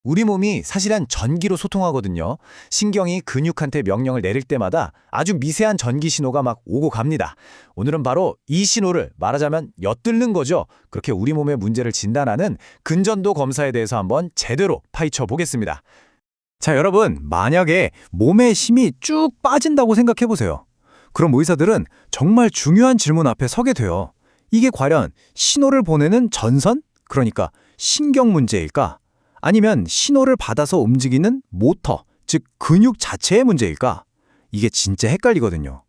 우리 몸이 사실은 전기로 소통하거든요. 신경이 근육한테 명령을 내릴 때마다 아주 미세한 전기 신호가 막 오고 갑니다. 오늘은 바로 이 신호를 말하자면 엿듣는 거죠. 그렇게 우리 몸의 문제를 진단하는 근전도 검사에 대해서 한번 제대로 파헤쳐 보겠습니다. 자, 여러분, 만약에 몸에 힘이 쭉 빠진다고 생각해 보세요. 그럼 의사들은 정말 중요한 질문 앞에 서게 돼요. 이게 과연 신호를 보내는 전선? 그러니까 신경 문제일까? 아니면 신호를 받아서 움직이는 모터, 즉 근육 자체의 문제일까? 이게 진짜 헷갈리거든요.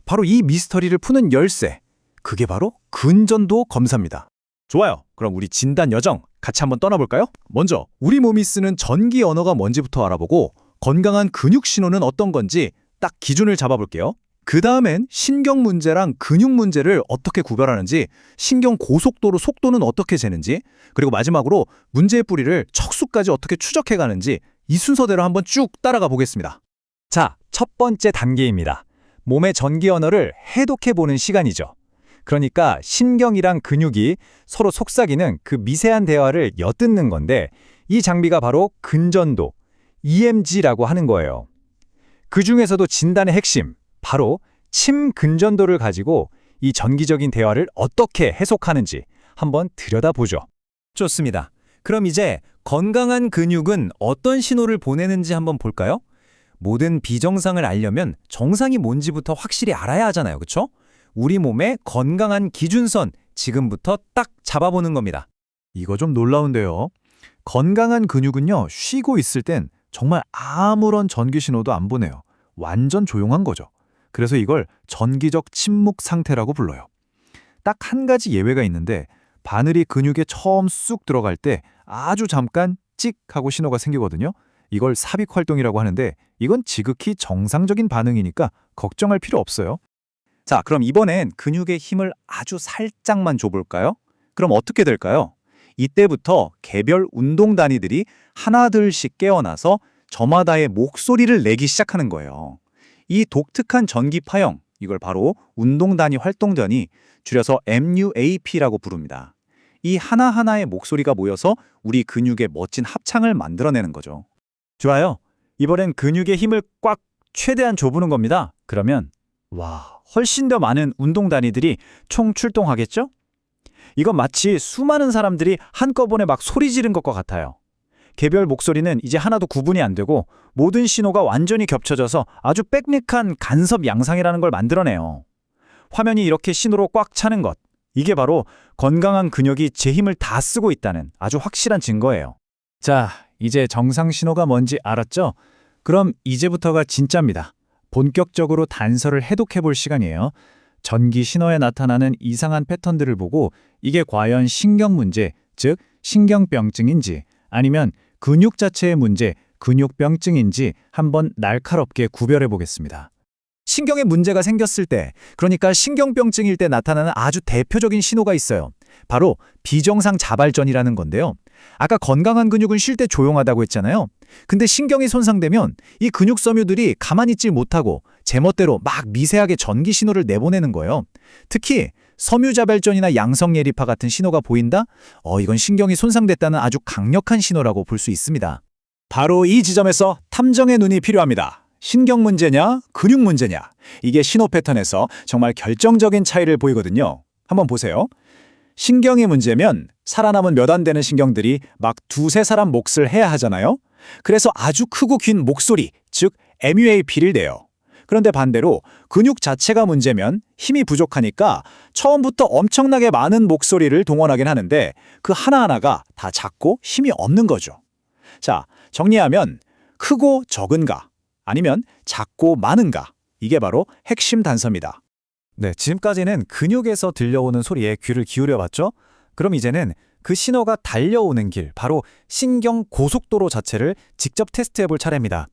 바로 이 미스터리를 푸는 열쇠, 그게 바로 근전도 검사입니다. 좋아요. 그럼 우리 진단 여정 같이 한번 떠나볼까요? 먼저 우리 몸이 쓰는 전기 언어가 뭔지부터 알아보고 건강한 근육 신호는 어떤 건지 딱 기준을 잡아볼게요. 그 다음엔 신경 문제랑 근육 문제를 어떻게 구별하는지, 신경 고속도로 속도는 어떻게 재는지, 그리고 마지막으로 문제의 뿌리를 척수까지 어떻게 추적해가는지 이 순서대로 한번 쭉 따라가 보겠습니다. 자, 첫 번째 단계입니다. 몸의 전기 언어를 해독해보는 시간이죠. 그러니까 신경이랑 근육이 서로 속삭이는 그 미세한 대화를 엿듣는 건데 이 장비가 바로 근전도, EMG라고 하는 거예요. 그 중에서도 진단의 핵심, 바로 침 근전도를 가지고 이 전기적인 대화를 어떻게 해석하는지 한번 들여다보죠. 좋습니다. 그럼 이제 건강한 근육은 어떤 신호를 보내는지 한번 볼까요? 모든 비정상을 알려면 정상이 뭔지부터 확실히 알아야 하잖아요. 그렇죠? 우리 몸의 건강한 기준선 지금부터 딱 잡아보는 겁니다. 이거 좀 놀라운데요. 건강한 근육은요, 쉬고 있을 땐 정말 아무런 전기 신호도 안 보내요. 완전 조용한 거죠. 그래서 이걸 전기적 침묵 상태라고 불러요. 딱 한 가지 예외가 있는데 바늘이 근육에 처음 쑥 들어갈 때 아주 잠깐 찍 하고 신호가 생기거든요. 이걸 삽입 활동이라고 하는데 이건 지극히 정상적인 반응이니까 걱정할 필요 없어요. 자, 그럼 이번엔 근육의 힘을 아주 살짝만 줘볼까요? 그럼 어떻게 될까요? 이때부터 개별 운동 단위들이 하나둘씩 깨어나서 저마다의 목소리를 내기 시작하는 거예요. 이 독특한 전기 파형, 이걸 바로 운동 단위 활동전이 줄여서 MUAP라고 부릅니다. 이 하나하나의 목소리가 모여서 우리 근육의 멋진 합창을 만들어내는 거죠. 좋아요. 이번엔 근육의 힘을 꽉 최대한 줘보는 겁니다. 그러면 훨씬 더 많은 운동 단위들이 총 출동하겠죠? 이건 마치 수많은 사람들이 한꺼번에 막 소리 지른 것과 같아요. 개별 목소리는 이제 하나도 구분이 안 되고 모든 신호가 완전히 겹쳐져서 아주 빽빽한 간섭 양상이라는 걸 만들어내요. 화면이 이렇게 신호로 꽉 차는 것, 이게 바로 건강한 근육이 제 힘을 다 쓰고 있다는 아주 확실한 증거예요. 자, 이제 정상 신호가 뭔지 알았죠? 그럼 이제부터가 진짜입니다. 본격적으로 단서를 해독해 볼 시간이에요. 전기 신호에 나타나는 이상한 패턴들을 보고 이게 과연 신경 문제, 즉 신경병증인지 아니면 근육 자체의 문제, 근육병증인지 한번 날카롭게 구별해 보겠습니다. 신경에 문제가 생겼을 때, 그러니까 신경병증일 때 나타나는 아주 대표적인 신호가 있어요. 바로 비정상 자발전이라는 건데요. 아까 건강한 근육은 쉴 때 조용하다고 했잖아요. 근데 신경이 손상되면 이 근육 섬유들이 가만히 있질 못하고 제멋대로 막 미세하게 전기 신호를 내보내는 거예요. 특히 섬유자발전이나 양성예리파 같은 신호가 보인다? 이건 신경이 손상됐다는 아주 강력한 신호라고 볼 수 있습니다. 바로 이 지점에서 탐정의 눈이 필요합니다. 신경 문제냐, 근육 문제냐. 이게 신호 패턴에서 정말 결정적인 차이를 보이거든요. 한번 보세요. 신경이 문제면 살아남은 몇 안 되는 신경들이 막 두세 사람 몫을 해야 하잖아요. 그래서 아주 크고 긴 목소리, 즉 MUAP를 내요. 그런데 반대로 근육 자체가 문제면 힘이 부족하니까 처음부터 엄청나게 많은 목소리를 동원하긴 하는데 그 하나하나가 다 작고 힘이 없는 거죠. 자, 정리하면 크고 적은가 아니면 작고 많은가, 이게 바로 핵심 단서입니다. 네, 지금까지는 근육에서 들려오는 소리에 귀를 기울여봤죠? 그럼 이제는 그 신호가 달려오는 길, 바로 신경 고속도로 자체를 직접 테스트해볼 차례입니다.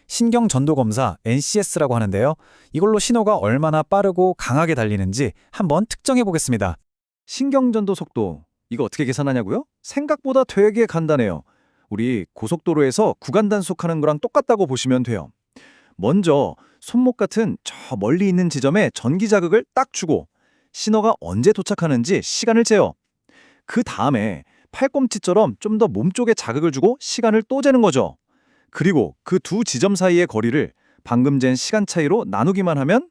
신경 전도 검사 NCS라고 하는데요. 이걸로 신호가 얼마나 빠르고 강하게 달리는지 한번 측정해 보겠습니다. 신경 전도 속도, 이거 어떻게 계산하냐고요? 생각보다 되게 간단해요. 우리 고속도로에서 구간 단속하는 거랑 똑같다고 보시면 돼요. 먼저 손목 같은 저 멀리 있는 지점에 전기 자극을 딱 주고 신호가 언제 도착하는지 시간을 재요. 그 다음에 팔꿈치처럼 좀 더 몸쪽에 자극을 주고 시간을 또 재는 거죠. 그리고 그 두 지점 사이의 거리를 방금 잰 시간 차이로 나누기만 하면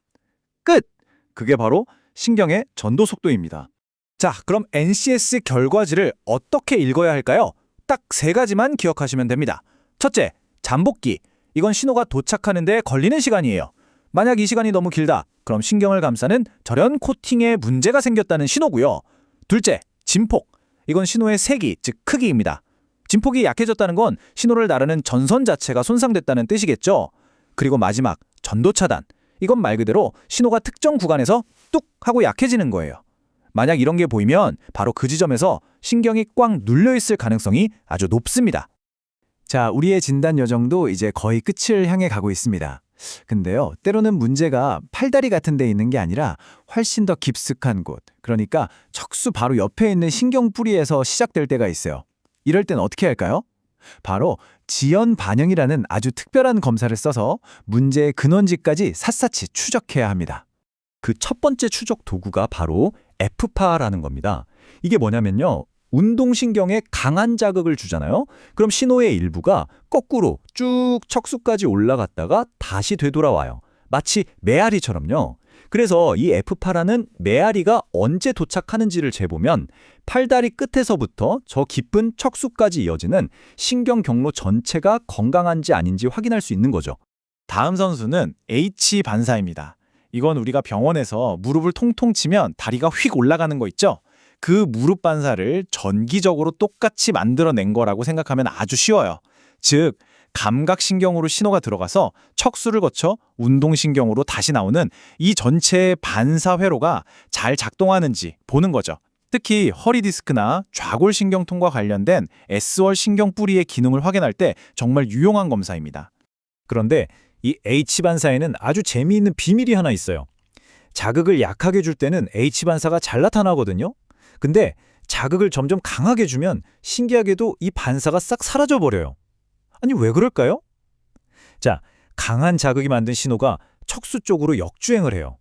끝! 그게 바로 신경의 전도 속도입니다. 자, 그럼 NCS 결과지를 어떻게 읽어야 할까요? 딱 세 가지만 기억하시면 됩니다. 첫째, 잠복기. 이건 신호가 도착하는 데 걸리는 시간이에요. 만약 이 시간이 너무 길다, 그럼 신경을 감싸는 절연 코팅에 문제가 생겼다는 신호고요. 둘째, 진폭. 이건 신호의 세기, 즉 크기입니다. 진폭이 약해졌다는 건 신호를 나르는 전선 자체가 손상됐다는 뜻이겠죠. 그리고 마지막, 전도 차단. 이건 말 그대로 신호가 특정 구간에서 뚝 하고 약해지는 거예요. 만약 이런 게 보이면 바로 그 지점에서 신경이 꽉 눌려있을 가능성이 아주 높습니다. 자, 우리의 진단 여정도 이제 거의 끝을 향해 가고 있습니다. 근데요, 때로는 문제가 팔다리 같은 데 있는 게 아니라 훨씬 더 깊숙한 곳, 그러니까 척수 바로 옆에 있는 신경 뿌리에서 시작될 때가 있어요. 이럴 땐 어떻게 할까요? 바로 지연 반영이라는 아주 특별한 검사를 써서 문제의 근원지까지 샅샅이 추적해야 합니다. 그 첫 번째 추적 도구가 바로 F파라는 겁니다. 이게 뭐냐면요, 운동신경에 강한 자극을 주잖아요. 그럼 신호의 일부가 거꾸로 쭉 척수까지 올라갔다가 다시 되돌아와요. 마치 메아리처럼요. 그래서 이 F파라는 메아리가 언제 도착하는지를 재보면 팔다리 끝에서부터 저 깊은 척수까지 이어지는 신경 경로 전체가 건강한지 아닌지 확인할 수 있는 거죠. 다음 선수는 H반사입니다. 이건 우리가 병원에서 무릎을 통통 치면 다리가 휙 올라가는 거 있죠? 그 무릎 반사를 전기적으로 똑같이 만들어낸 거라고 생각하면 아주 쉬워요. 즉, 감각신경으로 신호가 들어가서 척수를 거쳐 운동신경으로 다시 나오는 이 전체의 반사 회로가 잘 작동하는지 보는 거죠. 특히 허리 디스크나 좌골신경통과 관련된 S월 신경 뿌리의 기능을 확인할 때 정말 유용한 검사입니다. 그런데 이 H반사에는 아주 재미있는 비밀이 하나 있어요. 자극을 약하게 줄 때는 H반사가 잘 나타나거든요. 근데 자극을 점점 강하게 주면 신기하게도 이 반사가 싹 사라져버려요. 아니, 왜 그럴까요? 자, 강한 자극이 만든 신호가 척수 쪽으로 역주행을 해요.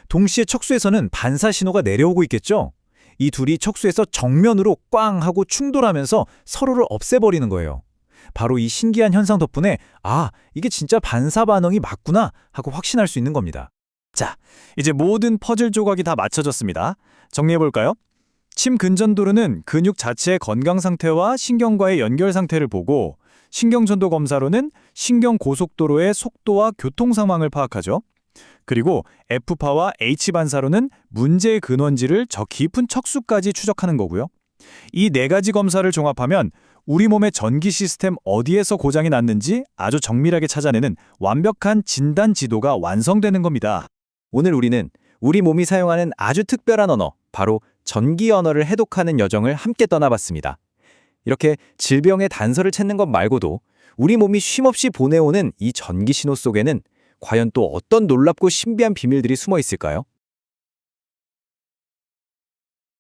동시에 척수에서는 반사 신호가 내려오고 있겠죠? 이 둘이 척수에서 정면으로 꽝 하고 충돌하면서 서로를 없애버리는 거예요. 바로 이 신기한 현상 덕분에 이게 진짜 반사 반응이 맞구나 하고 확신할 수 있는 겁니다. 자, 이제 모든 퍼즐 조각이 다 맞춰졌습니다. 정리해볼까요? 심근전도로는 근육 자체의 건강 상태와 신경과의 연결 상태를 보고, 신경전도 검사로는 신경 고속도로의 속도와 교통 상황을 파악하죠. 그리고 F파와 H반사로는 문제의 근원지를 저 깊은 척수까지 추적하는 거고요. 이 네 가지 검사를 종합하면 우리 몸의 전기 시스템 어디에서 고장이 났는지 아주 정밀하게 찾아내는 완벽한 진단 지도가 완성되는 겁니다. 오늘 우리는 우리 몸이 사용하는 아주 특별한 언어, 바로 전기 언어를 해독하는 여정을 함께 떠나봤습니다. 이렇게 질병의 단서를 찾는 것 말고도 우리 몸이 쉼없이 보내오는 이 전기 신호 속에는 과연 또 어떤 놀랍고 신비한 비밀들이 숨어 있을까요?